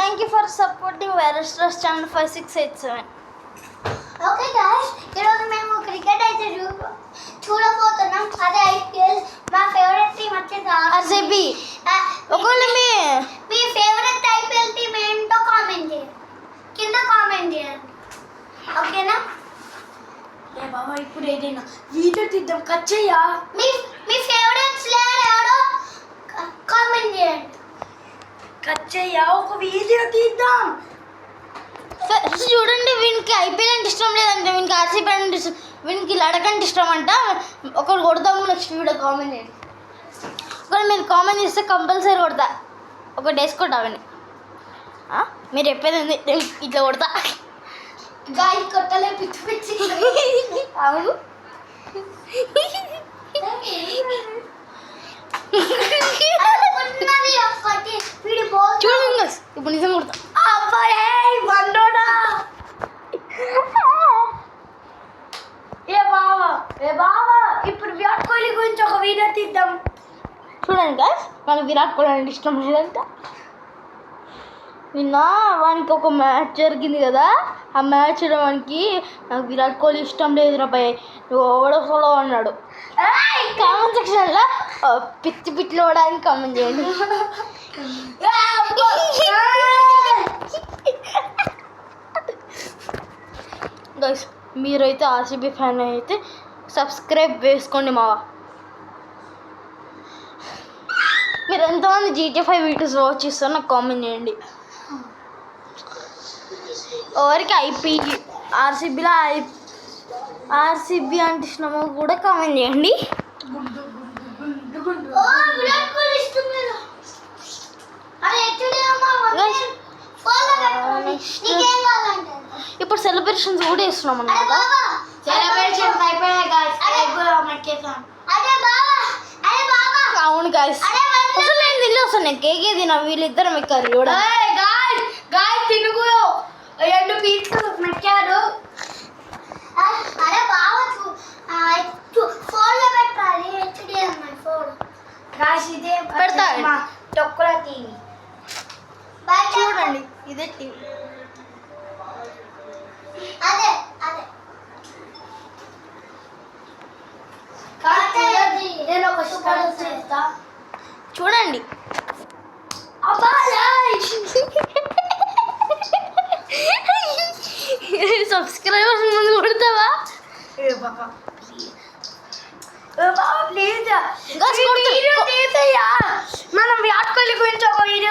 Thank you for supporting virus trust channel 5687. Okay guys, ఈరోజు మేము cricket అయితే చూడబోతున్నాం. అదే ఐపీఎల్. మా ఫేవరెట్ టీం వచ్చేసి ఆర్సీబీ. ఒకవేళ మీ ఫేవరెట్ ఐపీఎల్ టీం ఏంటో కామెంట్ చేయండి, కింద కామెంట్ చేయండి. ఓకేనా? ఏ బాబా, ఇప్పుడు ఏదైనా వీడియో తీద్దాం. కచ్చయ్యా, మీ ఫేవరెట్ ప్లేయర్ ఎవరో కామెంట్ చేయండి. కచ్చయ్యా, ఒక వీడియో తీద్దాం. చూడండి, వీనికి ఐపీఎల్ అంటే ఇష్టం లేదంటే, వీనికి ఆర్సీబీ అంటే ఇష్టం, వీనికి లడక్ అంటే ఇష్టం అంట. ఒకరు కొడతాము, నెక్స్ట్ వీడియో కామెంట్ చేయండి. ఒకవేళ మీరు కామెంట్ చేస్తే కంపల్సరీ కొడతా. ఒకటి వేసుకుంటా అవన్నీ. మీరు చెప్పేది ఇట్లా కొడతా. గాలి కొట్టలే పిచ్చి పిచ్చి. అవును. చూడండి, ఇప్పుడు నిజం కొడతా. అబ్బాయి బండోడా. ఏ బావా, ఇప్పుడు విరాట్ కోహ్లీ గురించి ఒక వీడియో తీద్దాం. చూడండి గాయ్స్, మనకు విరాట్ కోహ్లీ అంటే ఇష్టం లేదంట. నిన్న వానికి ఒక మ్యాచ్ జరిగింది కదా, ఆ మ్యాచ్లో వానికి నాకు విరాట్ కోహ్లీ ఇష్టం లేదు రాబాయ్, నువ్వు ఓడసోలో అన్నాడు. కామెంట్ సెక్షన్లో పిచ్చి పిచ్చిలో ఓడడానికి కామెంట్ చేయండి. గైస్, మీరైతే ఆర్సీబీ ఫ్యాన్ అయితే సబ్స్క్రైబ్ వేసుకోండి మావా. మీరు ఎంతమంది GTA 5 వీడియోస్ వాచ్ చేస్తారో నాకు కామెంట్ చేయండి. ఎవరికి ఆర్సీబీలో ఆర్సీబీ అంటే ఇష్టమో కూడా కామెంట్ చేయండి. ఇప్పుడు సెలబ్రేషన్స్ కూడా ఇస్తున్నాం అన్నమాట. అవును గాయస్, అసలు నేను తిని వస్తాను, నేను కేకే తిన, వీళ్ళిద్దరం ఎక్కారు కూడా. తినుగు 2 పీసులు మెక్కాడు. అరే బాగా ఫోన్లో పెట్టాలి. HDMI ఫోన్ ఇదే పెడతా. తొక్కుల టీవీ చూడండి, ఇదే టీవీ. అదే అదే నేను ఒక సూపర్ చేస్తా. చూడండి. సబ్స్క్రైబర్స్ ముందు కొడతావా? మనం విరాట్ కోహ్లీ గురించి ఒక వీడియో